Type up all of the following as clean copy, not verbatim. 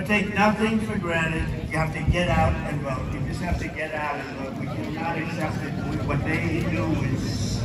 take nothing for granted. You have to get out and vote. You just have to get out and vote. We cannot accept it. What they do is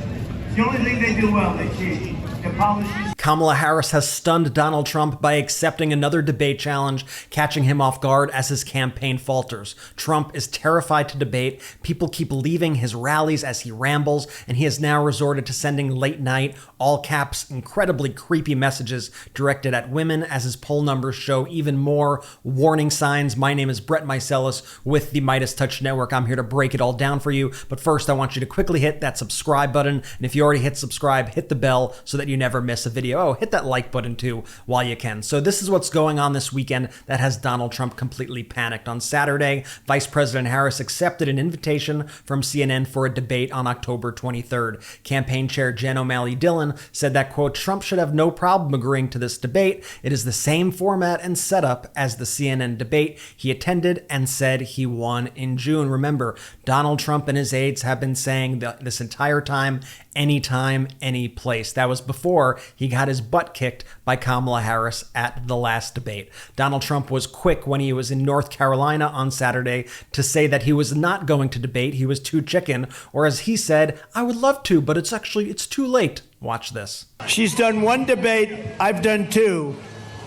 the only thing they do well. They cheat. Their policies. Kamala Harris has stunned Donald Trump by accepting another debate challenge, catching him off guard as his campaign falters. Trump is terrified to debate. People keep leaving his rallies as he rambles, and he has now resorted to sending late-night, all-caps, incredibly creepy messages directed at women as his poll numbers show even more warning signs. My name is Brett Meiselas with the MeidasTouch Network. I'm here to break it all down for you, but first I want you to quickly hit that subscribe button, and if you already hit subscribe, hit the bell so that you never miss a video. Oh, hit that like button too while you can. So this is what's going on this weekend that has Donald Trump completely panicked. On Saturday, Vice President Harris accepted an invitation from CNN for a debate on October 23rd. Campaign chair Jen O'Malley Dillon said that, quote, Trump should have no problem agreeing to this debate. It is the same format and setup as the CNN debate he attended and said he won in June. Remember, Donald Trump and his aides have been saying that this entire time, anytime, any place. That was before he got his butt kicked by Kamala Harris at the last debate. Donald Trump was quick when he was in North Carolina on Saturday to say that he was not going to debate. He was too chicken, or as he said, I would love to, but it's too late. Watch this. She's done one debate. I've done two.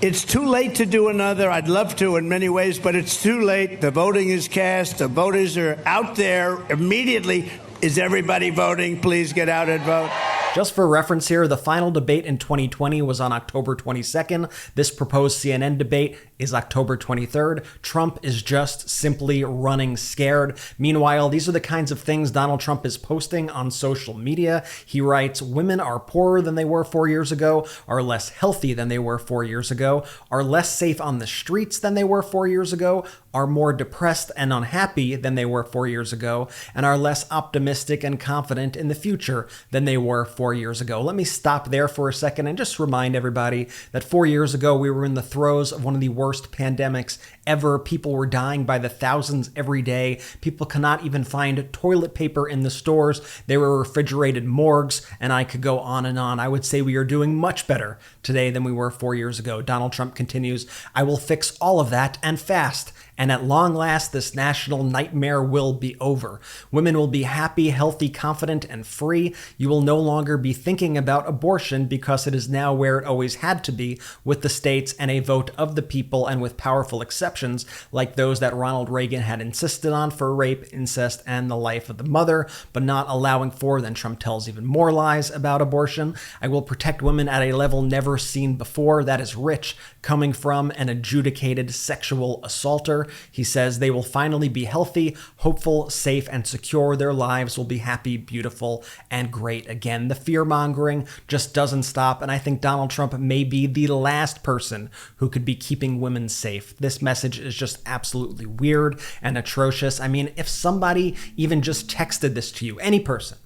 It's too late to do another. I'd love to in many ways, but it's too late. The voting is cast. The voters are out there immediately. Is everybody voting? Please get out and vote. Just for reference here, the final debate in 2020 was on October 22nd. This proposed CNN debate is October 23rd. Trump is just simply running scared. Meanwhile, these are the kinds of things Donald Trump is posting on social media. He writes, women are poorer than they were 4 years ago, are less healthy than they were 4 years ago, are less safe on the streets than they were 4 years ago, are more depressed and unhappy than they were 4 years ago, and are less optimistic and confident in the future than they were 4 years ago. Let me stop there for a second and just remind everybody that 4 years ago, we were in the throes of one of the worst pandemics ever. People were dying by the thousands every day. People cannot even find toilet paper in the stores. There were refrigerated morgues, and I could go on and on. I would say we are doing much better today than we were 4 years ago. Donald Trump continues, I will fix all of that and fast. And at long last, this national nightmare will be over. Women will be happy, healthy, confident, and free. You will no longer be thinking about abortion because it is now where it always had to be, with the states and a vote of the people, and with powerful exceptions like those that Ronald Reagan had insisted on for rape, incest, and the life of the mother, but not allowing for. Then Trump tells even more lies about abortion. I will protect women at a level never seen before. That is rich, coming from an adjudicated sexual assaulter. He says they will finally be healthy, hopeful, safe, and secure. Their lives will be happy, beautiful, and great again. The fear-mongering just doesn't stop, and I think Donald Trump may be the last person who could be keeping women safe. This message is just absolutely weird and atrocious. I mean, if somebody even just texted this to you, any person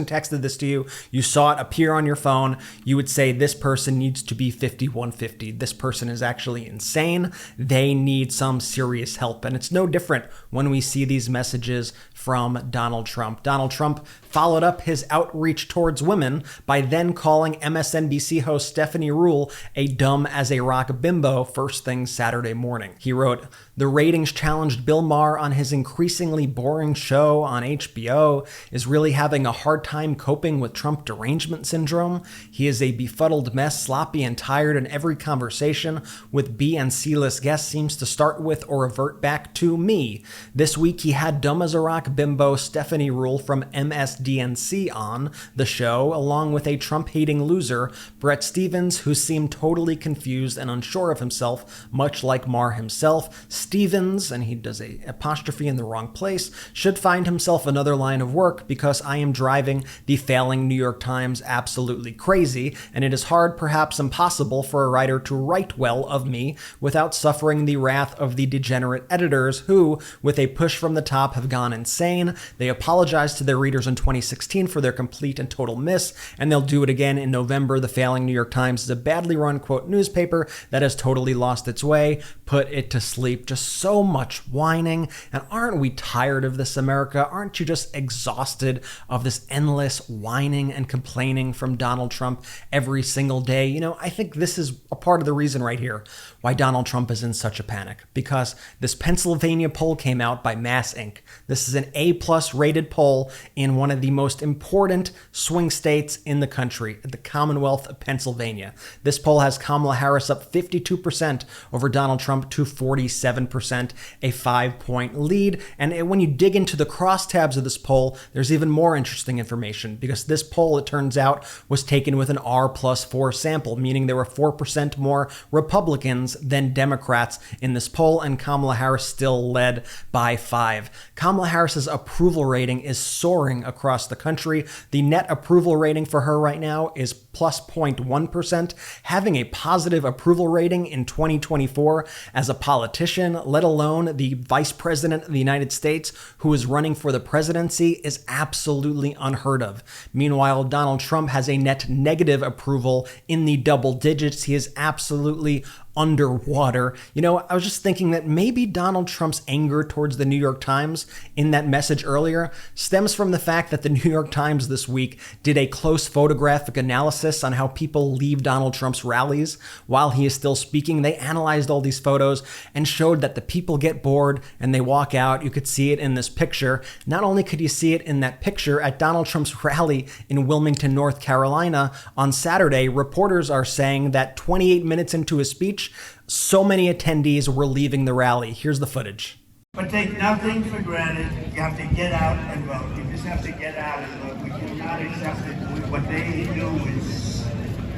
texted this to you, you saw it appear on your phone, you would say this person needs to be 5150. This person is actually insane. They need some serious help. And it's no different when we see these messages from Donald Trump. Donald Trump followed up his outreach towards women by then calling MSNBC host Stephanie Ruhle a dumb as a rock bimbo first thing Saturday morning. He wrote, the ratings challenged Bill Maher on his increasingly boring show on HBO is really having a hard time coping with Trump derangement syndrome. He is a befuddled mess, sloppy and tired, and every conversation with B and C-list guests seems to start with or revert back to me. This week he had dumb as a rock bimbo Stephanie Ruhle from MSDNC on the show, along with a Trump-hating loser, Brett Stevens, who seemed totally confused and unsure of himself, much like Maher himself. Stevens, and he does a apostrophe in the wrong place, should find himself another line of work because I am driving the failing New York Times absolutely crazy, and it is hard, perhaps impossible, for a writer to write well of me without suffering the wrath of the degenerate editors who, with a push from the top, have gone insane. They apologized to their readers in 2016 for their complete and total miss, and they'll do it again in November. The failing New York Times is a badly run, quote, newspaper that has totally lost its way. Put it to sleep. Just so much whining. And aren't we tired of this, America? Aren't you just exhausted of this endless whining and complaining from Donald Trump every single day? You know, I think this is a part of the reason right here why Donald Trump is in such a panic. Because this Pennsylvania poll came out by Mass Inc. This is an A+ rated poll in one of the most important swing states in the country, the Commonwealth of Pennsylvania. This poll has Kamala Harris up 52% over Donald Trump to 47%, a 5-point lead. And when you dig into the crosstabs of this poll, there's even more interesting information, because this poll, it turns out, was taken with an R+4 sample, meaning there were 4% more Republicans than Democrats in this poll, and Kamala Harris still led by 5. Kamala Harris's approval rating is soaring across the country. The net approval rating for her right now is plus 0.1%. Having a positive approval rating in 2024 as a politician, let alone the Vice President of the United States who is running for the presidency, is absolutely unheard of. Meanwhile, Donald Trump has a net negative approval in the double digits. He is absolutely underwater. You know, I was just thinking that maybe Donald Trump's anger towards the New York Times in that message earlier stems from the fact that the New York Times this week did a close photographic analysis on how people leave Donald Trump's rallies while he is still speaking. They analyzed all these photos and showed that the people get bored and they walk out. You could see it in this picture. Not only could you see it in that picture at Donald Trump's rally in Wilmington, North Carolina on Saturday, reporters are saying that 28 minutes into his speech, so many attendees were leaving the rally. Here's the footage. But take nothing for granted. You have to get out and vote. You just have to get out and vote. We cannot accept it. What they do is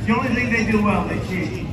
the only thing they do well. They cheat.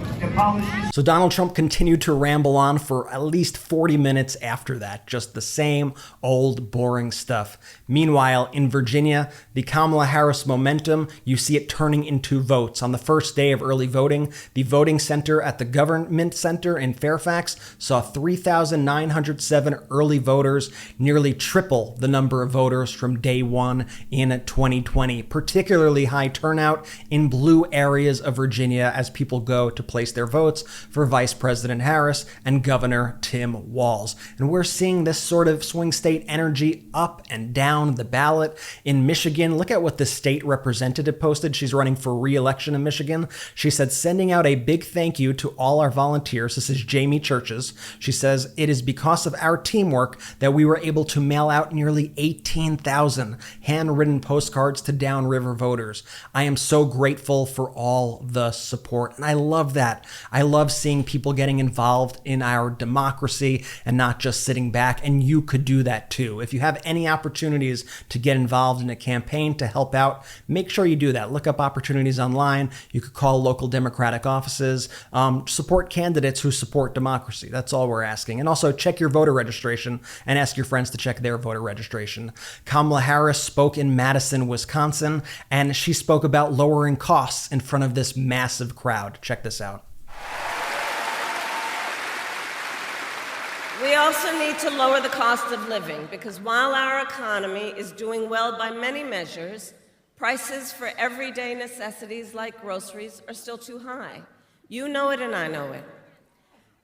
So Donald Trump continued to ramble on for at least 40 minutes after that, just the same old boring stuff. Meanwhile, in Virginia, the Kamala Harris momentum, you see it turning into votes. On the first day of early voting, the voting center at the Government Center in Fairfax saw 3,907 early voters, nearly triple the number of voters from day one in 2020. Particularly high turnout in blue areas of Virginia as people go to place their votes for Vice President Harris and Governor Tim Walz. And we're seeing this sort of swing state energy up and down the ballot. In Michigan, look at what the state representative posted. She's running for re-election in Michigan. She said, sending out a big thank you to all our volunteers. This is Jamie Churches. She says, it is because of our teamwork that we were able to mail out nearly 18,000 handwritten postcards to downriver voters. I am so grateful for all the support. And I love that. I love seeing people getting involved in our democracy and not just sitting back. And you could do that too. If you have any opportunities to get involved in a campaign to help out, make sure you do that. Look up opportunities online. You could call local Democratic offices, support candidates who support democracy. That's all we're asking. And also check your voter registration and ask your friends to check their voter registration. Kamala Harris spoke in Madison, Wisconsin, and she spoke about lowering costs in front of this massive crowd. Check this out. We also need to lower the cost of living, because while our economy is doing well by many measures, prices for everyday necessities like groceries are still too high. You know it and I know it.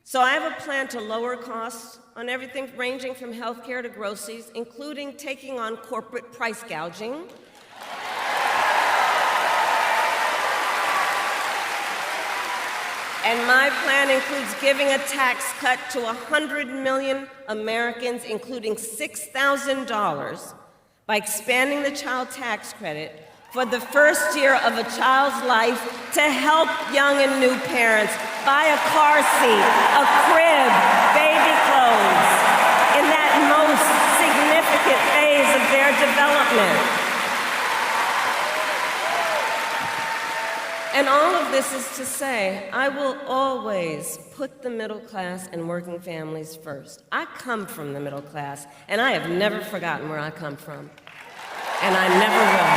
So I have a plan to lower costs on everything ranging from healthcare to groceries, including taking on corporate price gouging, and my plan includes giving a tax cut to 100 million Americans, including $6,000, by expanding the child tax credit for the first year of a child's life to help young and new parents buy a car seat, a crib, baby clothes, in that most significant phase of their development. And all of this is to say, I will always put the middle class and working families first. I come from the middle class, and I have never forgotten where I come from. And I never will.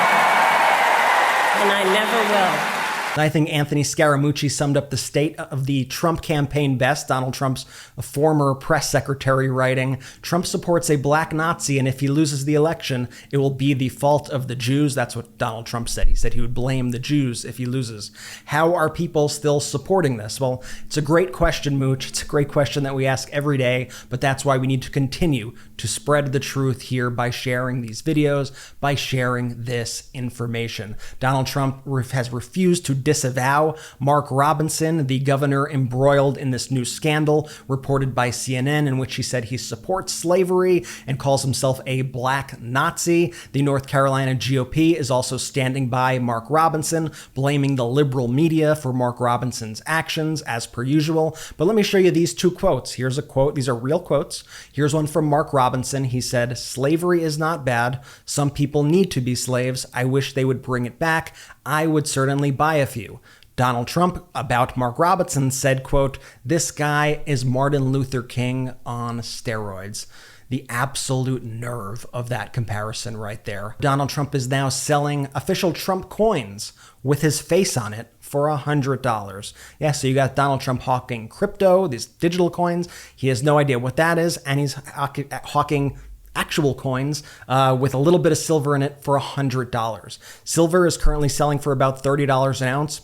And I never will. I think Anthony Scaramucci summed up the state of the Trump campaign best. Donald Trump's former press secretary writing, Trump supports a black Nazi, and if he loses the election, it will be the fault of the Jews. That's what Donald Trump said. He said he would blame the Jews if he loses. How are people still supporting this? Well, it's a great question, Mooch. It's a great question that we ask every day, but that's why we need to continue to spread the truth here by sharing these videos, by sharing this information. Donald Trump has refused to disavow Mark Robinson, the governor embroiled in this new scandal reported by CNN, in which he said he supports slavery and calls himself a black Nazi. The North Carolina GOP is also standing by Mark Robinson, blaming the liberal media for Mark Robinson's actions, as per usual. But let me show you these two quotes. Here's a quote. These are real quotes. Here's one from Mark Robinson. He said, "Slavery is not bad. Some people need to be slaves. I wish they would bring it back. I would certainly buy a few." Donald Trump, about Mark Robinson, said, quote, "This guy is Martin Luther King on steroids." The absolute nerve of that comparison right there. Donald Trump is now selling official Trump coins with his face on it for $100. Yeah, so you got Donald Trump hawking crypto, these digital coins. He has no idea what that is, and he's hawking actual coins with a little bit of silver in it for $100. Silver is currently selling for about $30 an ounce.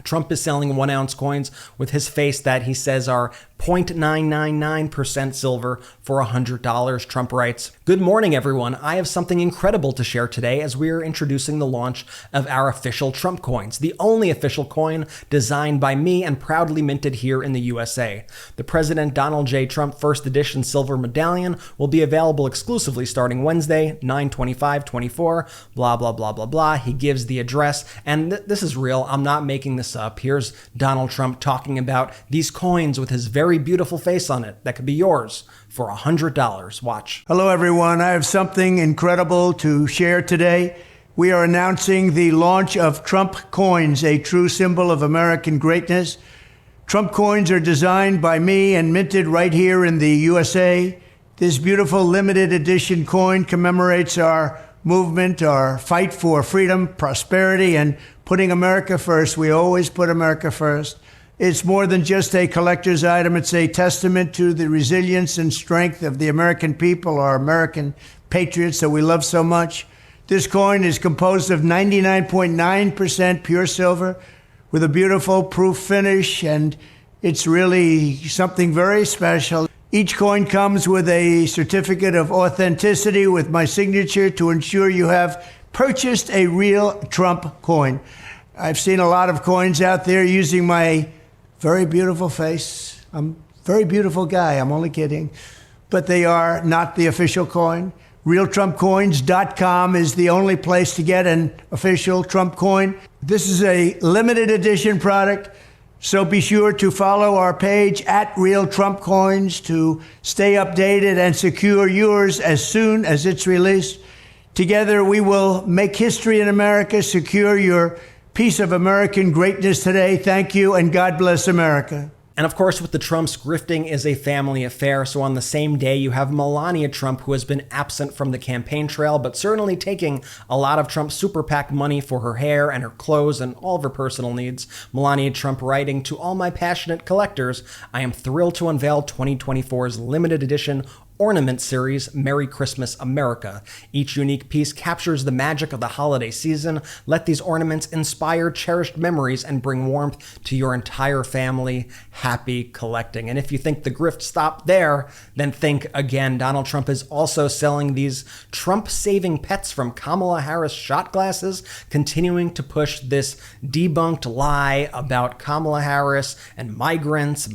Trump is selling 1 ounce coins with his face that he says are 0.999% silver for $100. Trump writes, "Good morning, everyone. I have something incredible to share today as we are introducing the launch of our official Trump coins, the only official coin designed by me and proudly minted here in the USA. The President Donald J. Trump First Edition Silver Medallion will be available exclusively starting Wednesday, 9/25/24, blah, blah, blah, blah, blah." He gives the address, and this is real. I'm not making this up. Here's Donald Trump talking about these coins with his very beautiful face on it that could be yours for $100. Watch. Hello, everyone. I have something incredible to share today. We are announcing the launch of Trump coins, a true symbol of American greatness. Trump coins are designed by me and minted right here in the USA. This beautiful limited edition coin commemorates our movement, our fight for freedom, prosperity, and putting America first. We always put America first. It's more than just a collector's item. It's a testament to the resilience and strength of the American people, our American patriots that we love so much. This coin is composed of 99.9% pure silver with a beautiful proof finish, and it's really something very special. Each coin comes with a certificate of authenticity with my signature to ensure you have purchased a real Trump coin. I've seen a lot of coins out there using my very beautiful face. I'm a very beautiful guy. I'm only kidding. But they are not the official coin. RealTrumpCoins.com is the only place to get an official Trump coin. This is a limited edition product, so be sure to follow our page at RealTrumpCoins to stay updated and secure yours as soon as it's released. Together, we will make history in America, secure your piece of American greatness today. Thank you, and God bless America. And of course, with the Trumps, grifting is a family affair. So on the same day, you have Melania Trump, who has been absent from the campaign trail, but certainly taking a lot of Trump's super PAC money for her hair and her clothes and all of her personal needs. Melania Trump writing, "To all my passionate collectors, I am thrilled to unveil 2024's limited edition ornament series, Merry Christmas America. Each unique piece captures the magic of the holiday season. Let these ornaments inspire cherished memories and bring warmth to your entire family. Happy collecting." And if you think the grift stopped there, then think again. Donald Trump is also selling these Trump-saving pets from Kamala Harris shot glasses, continuing to push this debunked lie about Kamala Harris and migrants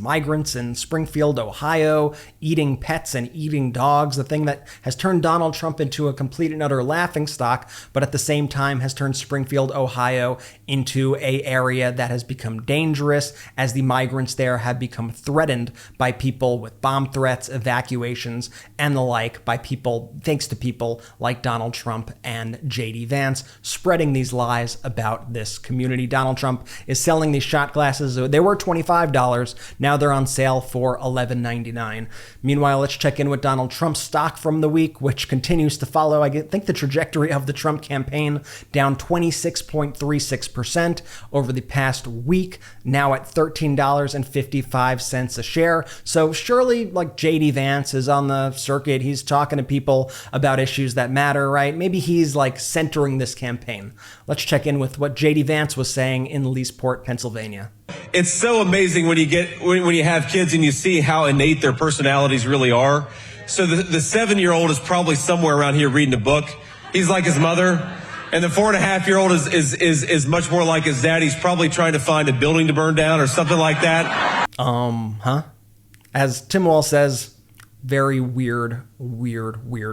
in Springfield, Ohio, eating pets and eating dogs, the thing that has turned Donald Trump into a complete and utter laughingstock, but at the same time has turned Springfield, Ohio into an area that has become dangerous as the migrants there have become threatened by people with bomb threats, evacuations, and the like, by people, thanks to people like Donald Trump and JD Vance spreading these lies about this community. Donald Trump is selling these shot glasses. They were $25. Now they're on sale for $11.99. Meanwhile, let's check in with Donald Trump's stock from the week, which continues to follow, I think, the trajectory of the Trump campaign, down 26.36% over the past week, now at $13.55 a share. So surely, like, JD Vance is on the circuit. He's talking to people about issues that matter, right? Maybe he's like centering this campaign. Let's check in with what JD Vance was saying in Leesport, Pennsylvania. It's so amazing when you have kids and you see how innate their personalities really are. So the 7-year-old is probably somewhere around here reading a book. He's like his mother. And the 4.5-year-old is much more like his dad. He's probably trying to find a building to burn down or something like that. As Tim Wall says, very weird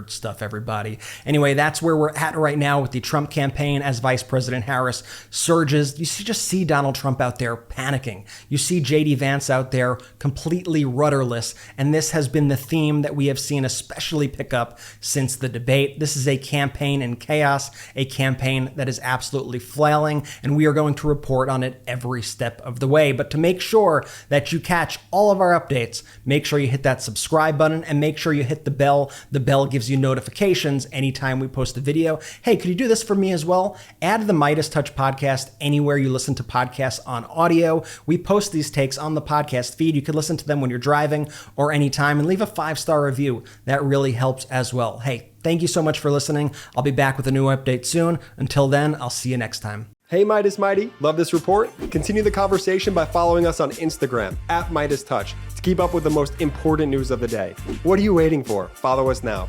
stuff, everybody. Anyway, that's where we're at right now with the Trump campaign as Vice President Harris surges. You just see Donald Trump out there panicking. You see J.D. Vance out there completely rudderless. And this has been the theme that we have seen especially pick up since the debate. This is a campaign in chaos, a campaign that is absolutely flailing, and we are going to report on it every step of the way. But to make sure that you catch all of our updates, make sure you hit that subscribe button and make sure you hit the bell. The bell gives you notifications anytime we post a video. Hey, could you do this for me as well? Add the MeidasTouch podcast anywhere you listen to podcasts on audio. We post these takes on the podcast feed. You can listen to them when you're driving or anytime, and leave a 5-star review. That really helps as well. Hey, thank you so much for listening. I'll be back with a new update soon. Until then, I'll see you next time. Hey Meidas Mighty, love this report? Continue the conversation by following us on Instagram @MeidasTouch to keep up with the most important news of the day. What are you waiting for? Follow us now.